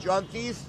34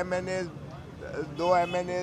MNA 2 MNA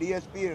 DSP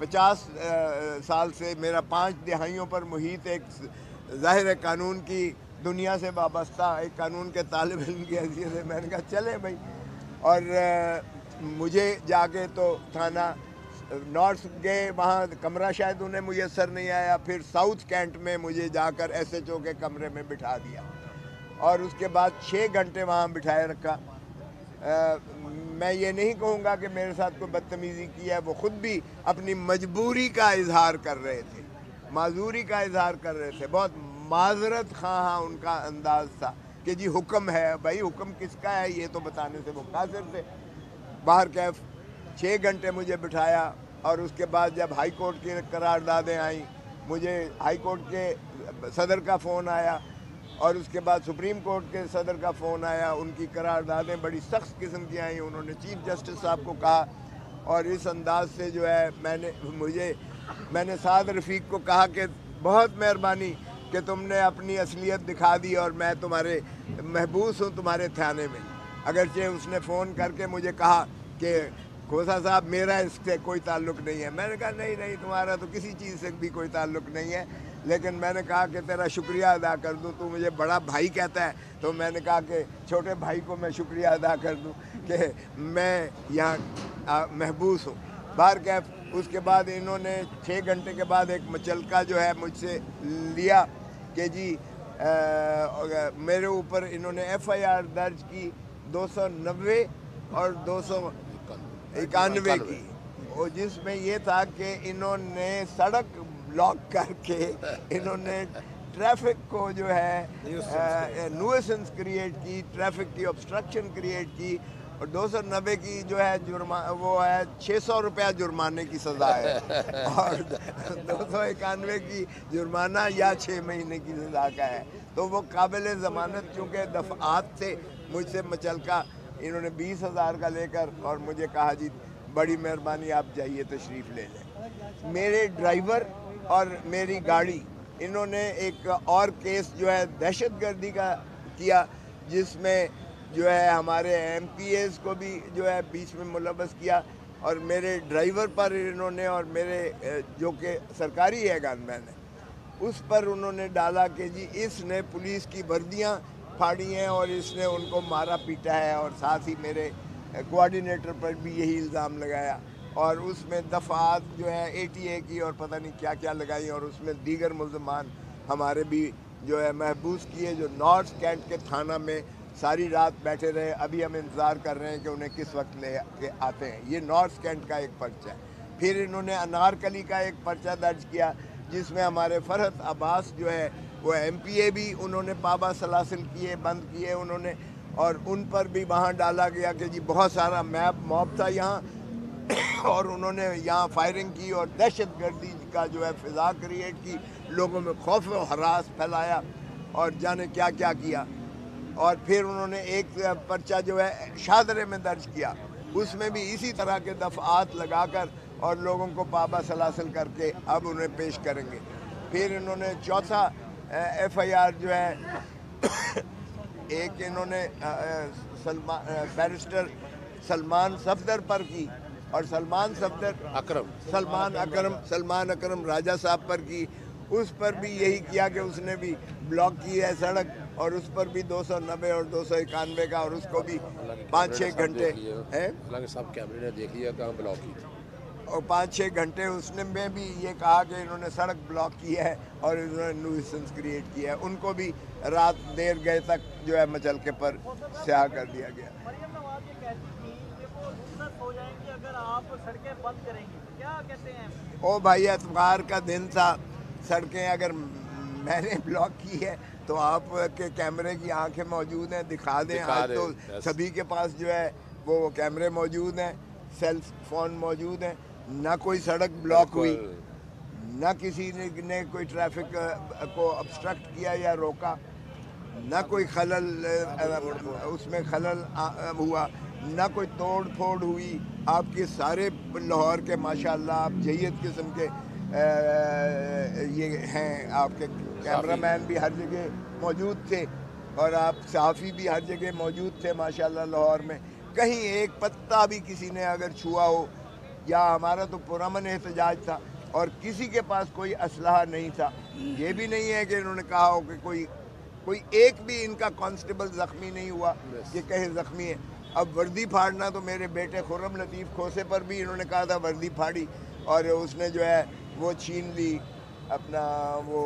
50 سال سے میرا 5 دہائیوں پر محیط ایک ظاہر ہے قانون کی دنیا سے وابستہ ایک قانون کے طالب علم کی حیثیت سے میں نے کہا چلے بھائی. اور مجھے جا کے تو تھانہ نارتھ گئے, وہاں کمرہ شاید انہیں میسر نہیں آیا, پھر ساؤتھ کینٹ میں مجھے جا کر ایس ایچ او کے کمرے میں بٹھا دیا اور اس کے بعد 6 گھنٹے وہاں بٹھائے رکھا. میں یہ نہیں کہوں گا کہ میرے ساتھ کوئی بدتمیزی کی ہے, وہ خود بھی اپنی مجبوری کا اظہار کر رہے تھے, معذوری کا اظہار کر رہے تھے, بہت معذرت خواہ ان کا انداز تھا کہ جی حکم ہے. بھائی حکم کس کا ہے یہ تو بتانے سے وہ قاصر تھے. باہر کیف 6 گھنٹے مجھے بٹھایا اور اس کے بعد جب ہائی کورٹ کی قراردادیں آئیں, مجھے ہائی کورٹ کے صدر کا فون آیا اور اس کے بعد سپریم کورٹ کے صدر کا فون آیا. ان کی قراردادیں بڑی سخت قسم کی آئیں. انہوں نے چیف جسٹس صاحب کو کہا اور اس انداز سے جو ہے میں نے سعد رفیق کو کہا کہ بہت مہربانی کہ تم نے اپنی اصلیت دکھا دی اور میں تمہارے محبوس ہوں تمہارے تھانے میں. اگرچہ اس نے فون کر کے مجھے کہا کہ کھوسا صاحب میرا اس سے کوئی تعلق نہیں ہے. میں نے کہا نہیں تمہارا تو کسی چیز سے بھی کوئی تعلق نہیں ہے, لیکن میں نے کہا کہ تیرا شکریہ ادا کر دوں, تو مجھے بڑا بھائی کہتا ہے, تو میں نے کہا کہ چھوٹے بھائی کو میں شکریہ ادا کر دوں کہ میں یہاں محبوس ہوں. باہر کیف اس کے بعد انہوں نے 6 گھنٹے کے بعد ایک مچلکا جو ہے مجھ سے لیا کہ جی میرے اوپر انہوں نے ایف آئی آر درج کی 290 اور 291 کی, اور جس میں یہ تھا کہ انہوں نے سڑک بلاک کر کے انہوں نے ٹریفک کو جو ہے نویسنس کریٹ کی, ٹریفک کی obstruction کریٹ کی, اور 290 کی جو ہے وہ ہے 600 روپیہ جرمانے کی سزا ہے اور 291 کی جرمانہ یا 6 مہینے کی سزا کا ہے. تو وہ قابل ضمانت چونکہ دفعات تھے مجھ سے مچلکا, انہوں نے 20,000 کا لے کر اور مجھے کہا جی بڑی مہربانی آپ جائیے تشریف لے لیں. میرے ڈرائیور اور میری گاڑی, انہوں نے ایک اور کیس جو ہے دہشت گردی کا کیا جس میں جو ہے ہمارے ایم پی ایز کو بھی جو ہے بیچ میں ملوث کیا, اور میرے ڈرائیور پر انہوں نے اور میرے جو کہ سرکاری ہے گن مین ہے اس پر انہوں نے ڈالا کہ جی اس نے پولیس کی وردیاں پھاڑی ہیں اور اس نے ان کو مارا پیٹا ہے, اور ساتھ ہی میرے کوآرڈینیٹر پر بھی یہی الزام لگایا, اور اس میں دفعات جو ہے ATA کی اور پتہ نہیں کیا کیا لگائی, اور اس میں دیگر ملزمان ہمارے بھی جو ہے محبوس کیے جو نارتھ کینٹ کے تھانہ میں ساری رات بیٹھے رہے. ابھی ہم انتظار کر رہے ہیں کہ انہیں کس وقت لے کے آتے ہیں. یہ نارتھ کینٹ کا ایک پرچہ ہے. پھر انہوں نے انارکلی کا ایک پرچہ درج کیا جس میں ہمارے فرحت عباس جو ہے وہ MPA بھی انہوں نے پابا سلاسل کیے, بند کیے انہوں نے, اور ان پر بھی وہاں ڈالا گیا کہ جی بہت سارا موب تھا یہاں اور انہوں نے یہاں فائرنگ کی اور دہشت گردی کا جو ہے فضا کریٹ کی, لوگوں میں خوف و ہراس پھیلایا اور جانے کیا کیا کیا. اور پھر انہوں نے ایک پرچہ جو ہے شادرے میں درج کیا, اس میں بھی اسی طرح کے دفعات لگا کر اور لوگوں کو پابا سلاسل کر کے اب انہیں پیش کریں گے. پھر انہوں نے چوتھا FIR جو ہے ایک انہوں نے بیرسٹر سلمان صفدر پر کی, اور سلمان اکرم راجہ صاحب پر کی. اس پر بھی یہی کیا کہ اس نے بھی بلاک کی ہے سڑک, اور اس پر بھی 290 اور 291 کا, اور اس کو بھی 5-6 گھنٹے سب کیمرے نے دیکھ لیا کہاں بلاک کی, اور 5-6 گھنٹے اس نے میں بھی یہ کہا کہ انہوں نے سڑک بلاک کی ہے اور انہوں نے نویسنس کریٹ کیا ہے. ان کو بھی رات دیر گئے تک جو ہے مچلکے پر سیاہ کر دیا گیا. او بھائی اتوار کا دن تھا, سڑکیں اگر میں نے بلاک کی ہے تو آپ کے کیمرے کی آنکھیں موجود ہیں, دکھا دیں. آج تو سبھی کے پاس جو ہے وہ کیمرے موجود ہیں, سیل فون موجود ہیں. نہ کوئی سڑک بلاک ہوئی, نہ کسی نے کوئی ٹریفک کو obstruct کیا یا روکا, نہ کوئی خلل اس میں خلل ہوا, نہ کوئی توڑ پھوڑ ہوئی. آپ کے سارے لاہور کے ماشاءاللہ آپ جید قسم کے یہ ہیں, آپ کے کیمرہ مین بھی ہر جگہ موجود تھے اور آپ صحافی بھی ہر جگہ موجود تھے ماشاءاللہ لاہور میں. کہیں ایک پتا بھی کسی نے اگر چھوا ہو یا ہمارا تو پرامن احتجاج تھا اور کسی کے پاس کوئی اسلحہ نہیں تھا. یہ بھی نہیں ہے کہ انہوں نے کہا ہو کہ کوئی ایک بھی ان کا کانسٹیبل زخمی نہیں ہوا کہ کہیں زخمی ہے. اب وردی پھاڑنا تو میرے بیٹے خرم لطیف کھوسے پر بھی انہوں نے کہا تھا وردی پھاڑی اور اس نے جو ہے وہ چھین لی اپنا وہ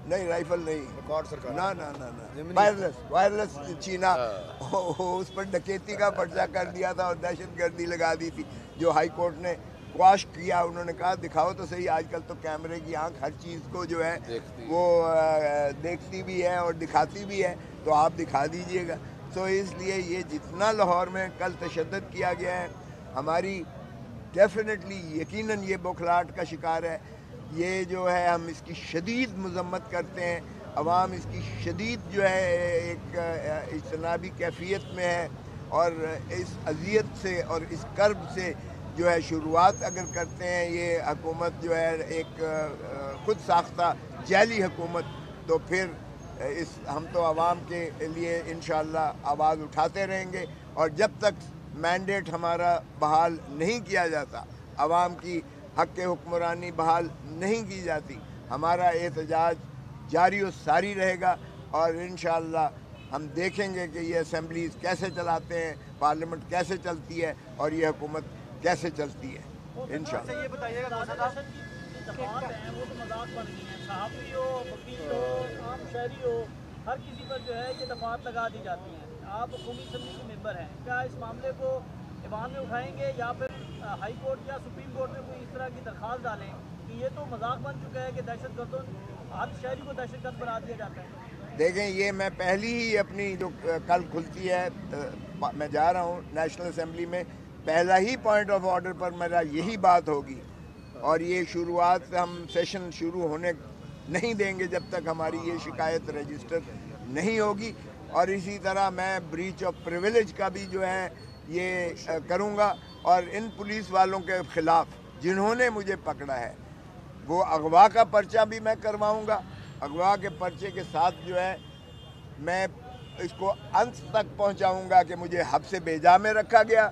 نہیں رائفل نہیں وائرلیس چھینا. اس پر ڈکیتی کا پرچہ کر دیا تھا اور دہشت گردی لگا دی تھی جو ہائی کورٹ نے قواش کیا. انہوں نے کہا دکھاؤ تو صحیح, آج کل تو کیمرے کی آنکھ ہر چیز کو جو ہے وہ دیکھتی بھی ہے اور دکھاتی بھی ہے, تو آپ دکھا دیجئے گا. سو اس لیے یہ جتنا لاہور میں کل تشدد کیا گیا ہے ہماری ڈیفینیٹلی یقیناً یہ بوکھلاہٹ کا شکار ہے. یہ جو ہے ہم اس کی شدید مذمت کرتے ہیں. عوام اس کی شدید جو ہے ایک اجتنابی کیفیت میں ہے اور اس اذیت سے اور اس کرب سے جو ہے شروعات اگر کرتے ہیں یہ حکومت جو ہے ایک خود ساختہ جعلی حکومت, تو پھر ہم تو عوام کے لیے انشاءاللہ آواز اٹھاتے رہیں گے. اور جب تک مینڈیٹ ہمارا بحال نہیں کیا جاتا, عوام کی حق حکمرانی بحال نہیں کی جاتی, ہمارا احتجاج جاری و ساری رہے گا. اور انشاءاللہ ہم دیکھیں گے کہ یہ اسمبلیز کیسے چلاتے ہیں, پارلیمنٹ کیسے چلتی ہے اور یہ حکومت کیسے چلتی ہے انشاءاللہ. یہ بتائیے گا دفعات ہیں وہ تو مذاق بن گئی ہیں, صحافی ہو, وکیل ہو, عام شہری ہو, ہر کسی پر جو ہے یہ دفعات لگا دی جاتی ہیں. آپ قومی اسمبلی کے ممبر ہیں, کیا اس معاملے کو ایوان میں اٹھائیں گے یا پھر ہائی کورٹ یا سپریم کورٹ میں کوئی اس طرح کی درخواست ڈالیں کہ یہ تو مذاق بن چکا ہے کہ دہشت گردوں ہر شہری کو دہشت گرد بنا دیا جاتا ہے؟ دیکھیں یہ میں پہلی ہی اپنی جو کل کھلتی ہے میں جا رہا ہوں نیشنل اسمبلی میں, پہلا ہی پوائنٹ آف آرڈر پر میرا یہی بات ہوگی اور یہ شروعات ہم سیشن شروع ہونے نہیں دیں گے جب تک ہماری یہ شکایت رجسٹر نہیں ہوگی. اور اسی طرح میں بریچ آف پریویلیج کا بھی جو ہے یہ کروں گا اور ان پولیس والوں کے خلاف جنہوں نے مجھے پکڑا ہے وہ اغوا کا پرچہ بھی میں کرواؤں گا. اغوا کے پرچے کے ساتھ جو ہے میں اس کو انت تک پہنچاؤں گا کہ مجھے حبس بیجا میں رکھا گیا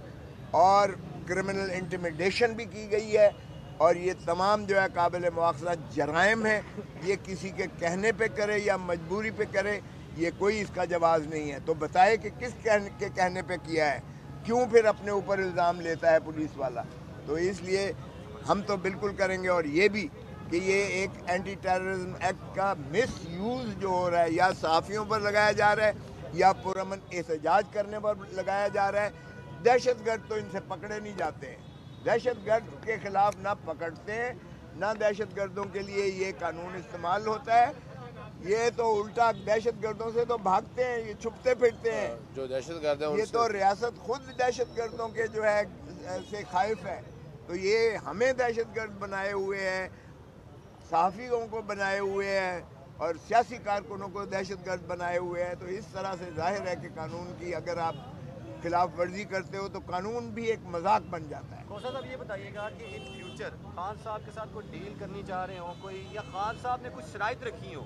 اور کرمنل انٹیمیڈیشن بھی کی گئی ہے, اور یہ تمام جو ہے قابل مواخذہ جرائم ہیں. یہ کسی کے کہنے پہ کرے یا مجبوری پہ کرے یہ کوئی اس کا جواز نہیں ہے. تو بتائے کہ کس کے کہنے پہ کیا ہے, کیوں پھر اپنے اوپر الزام لیتا ہے پولیس والا. تو اس لیے ہم تو بالکل کریں گے. اور یہ بھی کہ یہ ایک اینٹی ٹیررزم ایکٹ کا مس یوز جو ہو رہا ہے یا صحافیوں پر لگایا جا رہا ہے یا پرامن احتجاج کرنے پر لگایا جا رہا ہے. دہشت گرد تو ان سے پکڑے نہیں جاتے ہیں, دہشت گرد کے خلاف نہ پکڑتے ہیں نہ دہشت گردوں کے لیے یہ قانون استعمال ہوتا ہے. یہ تو الٹا دہشت گردوں سے تو بھاگتے ہیں, یہ چھپتے پھرتے ہیں. جو دہشت گرد ہیں یہ تو ریاست خود دہشت گردوں کے جو ہے سے خائف ہے. تو یہ ہمیں دہشت گرد بنائے ہوئے ہیں, صحافیوں کو بنائے ہوئے ہیں اور سیاسی کارکنوں کو دہشت گرد بنائے ہوئے ہیں. تو اس طرح سے ظاہر ہے کہ قانون کی اگر آپ خلاف ورزی کرتے ہو تو قانون بھی ایک مذاق بن جاتا ہے. کھوسا صاحب یہ بتائیے گا کہ ان فیوچر خان صاحب کے ساتھ کوئی ڈیل کرنی چاہ رہے ہوں کوئی, یا خان صاحب نے کچھ شرائط رکھی ہو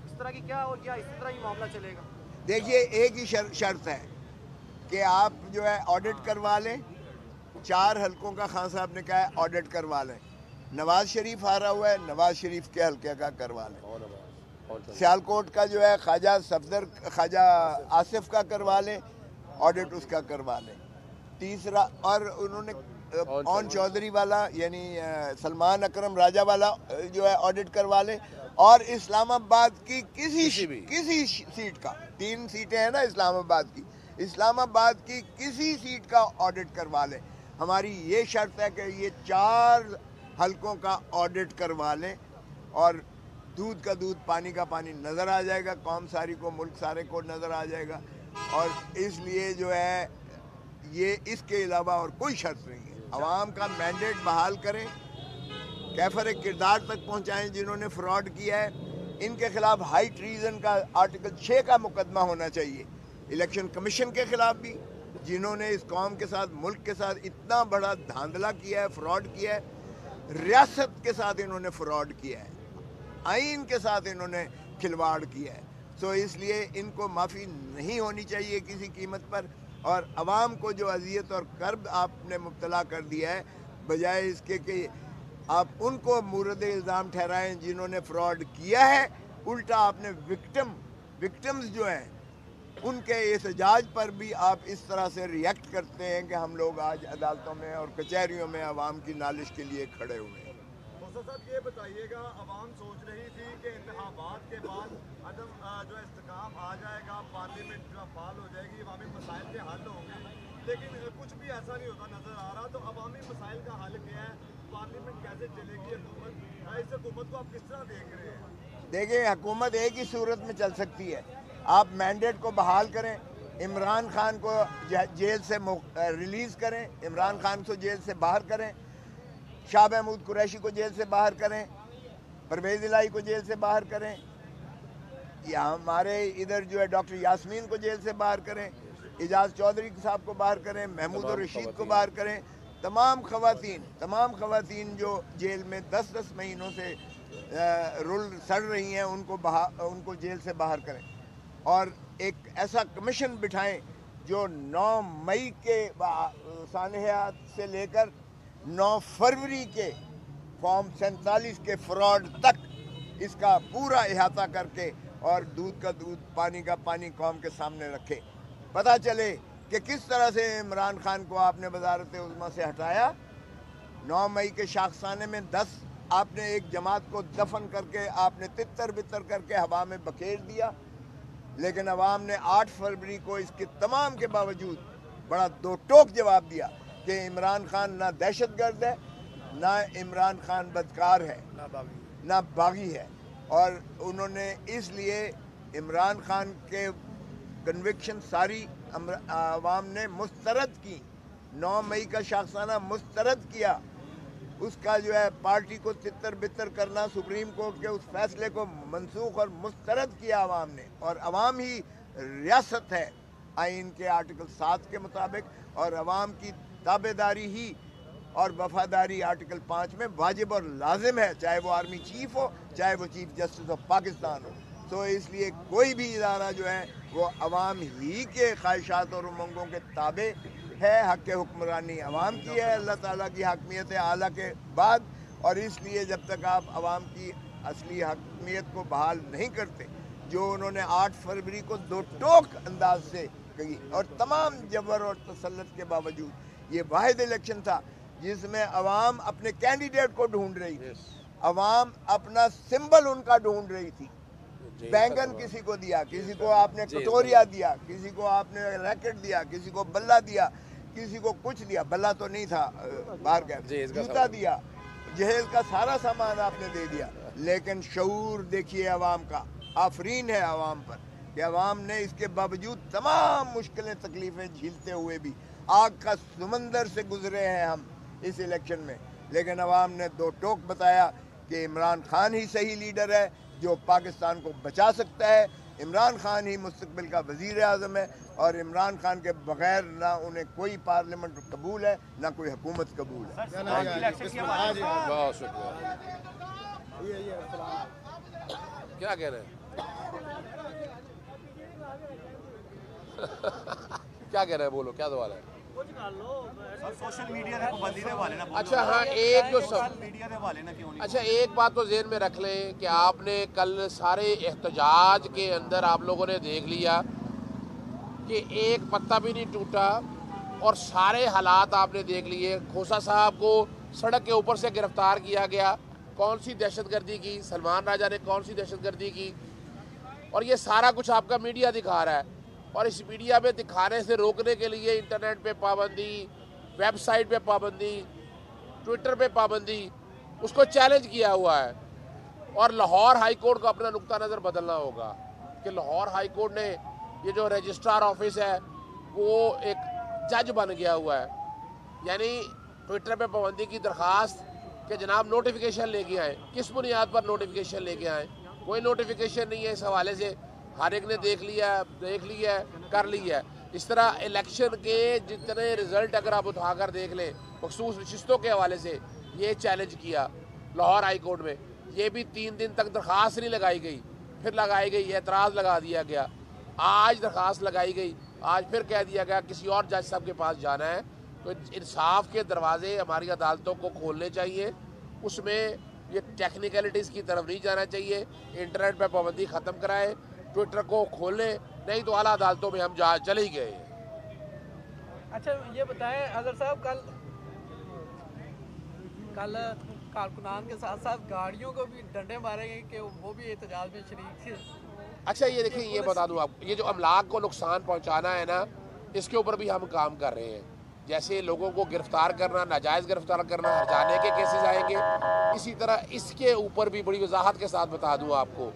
اس طرح کی, کیا اور کیا اس طرح ہی معاملہ چلے گا؟ دیکھیے ایک ہی شرط ہے کہ آپ جو ہے آڈٹ کروا لیں. 4 حلقوں کا خان صاحب نے کہا ہے آڈٹ کروا لیں. نواز شریف آ رہا ہوا ہے, نواز شریف کے حلقے کا کروا لیں. سیالکوٹ کا جو ہے خواجہ آصف کا کروا لیں, آڈٹ اس کا کروا لیں. تیسرا اور انہوں نے اون چودھری والا یعنی سلمان اکرم راجہ والا جو ہے آڈٹ کروا لیں. اور اسلام آباد کی کسی سیٹ کا, 3 سیٹیں ہیں نا اسلام آباد کی, اسلام آباد کی کسی سیٹ کا آڈٹ کروا لیں. ہماری یہ شرط ہے کہ یہ 4 حلقوں کا آڈٹ کروا لیں اور دودھ کا دودھ پانی کا پانی نظر آ جائے گا, قوم ساری کو, ملک سارے کو نظر آ جائے گا. اور اس لیے جو ہے یہ اس کے علاوہ اور کوئی شرط نہیں ہے. عوام کا مینڈیٹ بحال کریں, کیفر کردار تک پہنچائیں جنہوں نے فراڈ کیا ہے. ان کے خلاف ہائی ٹریزن کا آرٹیکل 6 کا مقدمہ ہونا چاہیے. الیکشن کمیشن کے خلاف بھی جنہوں نے اس قوم کے ساتھ, ملک کے ساتھ اتنا بڑا دھاندلا کیا ہے, فراڈ کیا ہے. ریاست کے ساتھ انہوں نے فراڈ کیا ہے, آئین کے ساتھ انہوں نے کھلواڑ کیا ہے. سو اس لیے ان کو معافی نہیں ہونی چاہیے کسی قیمت پر. اور عوام کو جو اذیت اور کرب آپ نے مبتلا کر دیا ہے، بجائے اس کے کہ آپ ان کو مورد الزام ٹھہرائیں جنہوں نے فراڈ کیا ہے، الٹا آپ نے وکٹمز جو ہیں ان کے احتجاج پر بھی آپ اس طرح سے ریئیکٹ کرتے ہیں کہ ہم لوگ آج عدالتوں میں اور کچہریوں میں عوام کی نالش کے لیے کھڑے ہوئے ہیں۔ موسیٰ صاحب یہ بتائیے گا، عوام سوچ رہی تھی کہ انتخابات کے بعد عدم جو استحکام آ جائے گا، پارلیمنٹ جو فعال ہو جائے گی، عوامی مسائل کے حل ہوں گے، لیکن کچھ بھی ایسا نہیں ہوتا نظر آ رہا۔ تو عوامی مسائل کا حل کیا ہے؟ پارلیمنٹ کیسے چلے گی حکومت؟ اس حکومت کو آپ کس طرح دیکھ رہے ہیں؟ دیکھیں، حکومت ایک ہی صورت میں چل سکتی ہے، آپ مینڈیٹ کو بحال کریں، عمران خان کو جیل سے ریلیز کریں، عمران خان کو جیل سے باہر کریں، شاہ محمود قریشی کو جیل سے باہر کریں، پرویز الہی کو جیل سے باہر کریں، یا ہمارے ادھر جو ہے ڈاکٹر یاسمین کو جیل سے باہر کریں، اعجاز چودھری صاحب کو باہر کریں، محمود الرشید کو باہر کریں، تمام خواتین جو جیل میں 10 مہینوں سے رول سڑ رہی ہیں ان کو جیل سے باہر کریں، اور ایک ایسا کمیشن بٹھائیں جو 9 مئی کے سانحات سے لے کر 9 فروری کے فارم 47 کے فراڈ تک اس کا پورا احاطہ کر کے اور دودھ کا دودھ پانی کا پانی قوم کے سامنے رکھے، پتہ چلے کہ کس طرح سے عمران خان کو آپ نے وزارت عظمیٰ سے ہٹایا۔ 9 مئی کے شاخسانے میں 10 آپ نے ایک جماعت کو دفن کر کے آپ نے تتر بتر کر کے ہوا میں بکھیر دیا، لیکن عوام نے 8 فروری کو اس کے تمام کے باوجود بڑا دو ٹوک جواب دیا کہ عمران خان نہ دہشت گرد ہے، نہ عمران خان بدکار ہے، نہ باغی ہے، اور انہوں نے اس لیے عمران خان کے کنوکشن ساری عوام نے مسترد کی۔ 9 مئی کا شاخسانہ مسترد کیا، اس کا جو ہے پارٹی کو تتر بتر کرنا، سپریم کورٹ کے اس فیصلے کو منسوخ اور مسترد کیا عوام نے، اور عوام ہی ریاست ہے آئین کے آرٹیکل 7 کے مطابق، اور عوام کی تابعداری ہی اور وفاداری آرٹیکل 5 میں واجب اور لازم ہے، چاہے وہ آرمی چیف ہو، چاہے وہ چیف جسٹس آف پاکستان ہو۔ تو اس لیے کوئی بھی ادارہ جو ہے وہ عوام ہی کے خواہشات اور امنگوں کے تابع ہے، حق حکمرانی عوام کی ہے اللہ تعالیٰ کی حاکمیت اعلیٰ کے بعد، اور اس لیے جب تک آپ عوام کی اصلی حاکمیت کو بحال نہیں کرتے، جو انہوں نے 8 فروری کو دو ٹوک انداز سے کہی، اور تمام جبر اور تسلط کے باوجود یہ واحد الیکشن تھا جس میں عوام اپنے کینڈیڈیٹ کو ڈھونڈ رہی تھی، عوام اپنا سمبل ان کا ڈھونڈ رہی تھی، بینگن کسی کو دیا، کسی کو آپ نے کٹوریا دیا، کسی کو آپ نے ریکٹ دیا، کسی کو بلہ دیا، کسی کو کچھ دیا، بلہ تو نہیں تھا باہر کا، جوتا دیا، جہیز کا سارا سامان آپ نے دے دیا، لیکن شعور دیکھیے عوام کا، آفرین ہے عوام پر کہ عوام نے اس کے باوجود تمام مشکلیں تکلیفیں جھیلتے ہوئے بھی آگ کا سمندر سے گزرے ہیں ہم اس الیکشن میں، لیکن عوام نے دو ٹوک بتایا کہ عمران خان ہی صحیح لیڈر ہے جو پاکستان کو بچا سکتا ہے، عمران خان ہی مستقبل کا وزیر اعظم ہے، اور عمران خان کے بغیر نہ انہیں کوئی پارلیمنٹ قبول ہے نہ کوئی حکومت قبول ہے۔ بہت شکریہ۔ کیا کہہ رہے ہیں؟ کیا کہہ رہے ہیں؟ بولو، کیا سوال ہے؟ سوشل میڈیا دے پابندی دے حوالے نال، اچھا ہاں، ایک جو میڈیا دے حوالے نال کیوں نہیں؟ اچھا ایک بات تو ذہن میں رکھ لیں کہ آپ نے کل سارے احتجاج کے اندر آپ لوگوں نے دیکھ لیا کہ ایک پتا بھی نہیں ٹوٹا، اور سارے حالات آپ نے دیکھ لیے۔ کھوسا صاحب کو سڑک کے اوپر سے گرفتار کیا گیا، کون سی دہشت گردی کی؟ سلمان راجہ نے کون سی دہشت گردی کی؟ اور یہ سارا کچھ آپ کا میڈیا دکھا رہا ہے، اور اس میڈیا میں دکھانے سے روکنے کے لیے انٹرنیٹ پہ پابندی، ویب سائٹ پہ پابندی، ٹویٹر پہ پابندی، اس کو چیلنج کیا ہوا ہے۔ اور لاہور ہائی کورٹ کو اپنا نقطہ نظر بدلنا ہوگا کہ لاہور ہائی کورٹ نے یہ جو رجسٹرار آفس ہے وہ ایک جج بن گیا ہوا ہے، یعنی ٹویٹر پہ پابندی کی درخواست کہ جناب نوٹیفیکیشن لے کے آئیں، کس بنیاد پر نوٹیفیکیشن لے کے آئیں؟ کوئی نوٹیفیکیشن نہیں ہے۔ اس حوالے سے ہر ایک نے دیکھ لیا ہے، کر لیا ہے۔ اس طرح الیکشن کے جتنے رزلٹ اگر آپ اٹھا کر دیکھ لیں مخصوص نشستوں کے حوالے سے، یہ چیلنج کیا لاہور ہائی کورٹ میں، یہ بھی 3 دن تک درخواست نہیں لگائی گئی، پھر لگائی گئی، اعتراض لگا دیا گیا، آج درخواست لگائی گئی، آج پھر کہہ دیا گیا کسی اور جج صاحب کے پاس جانا ہے، تو انصاف کے دروازے ہماری عدالتوں کو کھولنے چاہیے، اس میں یہ ٹیکنیکلٹیز کی طرف نہیں جانا چاہیے، انٹرنیٹ پہ پابندی ختم کرائے، ٹویٹر کو کھولیں، نہیں تو اعلیٰ عدالتوں میں ہم چلے ہی گئے ہیں۔ اچھا یہ بتائیں اظہر صاحب، کل کارکنان کے ساتھ ساتھ گاڑیوں کو بھی ڈنڈے مارے گئے کہ وہ بھی احتجاج میں شریک تھے۔ اچھا یہ دیکھیں، یہ بتا دوں آپ، یہ جو املاک کو نقصان پہنچانا ہے نا، اس کے اوپر بھی ہم کام کر رہے ہیں۔ جیسے لوگوں کو گرفتار کرنا، ناجائز گرفتار کرنا، ہرجانے کے کیسز آئیں گے، اسی طرح اس کے اوپر بھی بڑی وضاحت کے ساتھ بتا دوں آپ کو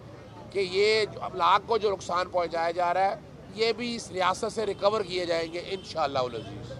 کہ یہ جو املاک کو جو نقصان پہنچایا جا رہا ہے، یہ بھی اس ریاست سے ریکور کیے جائیں گے انشاءاللہ العزیز۔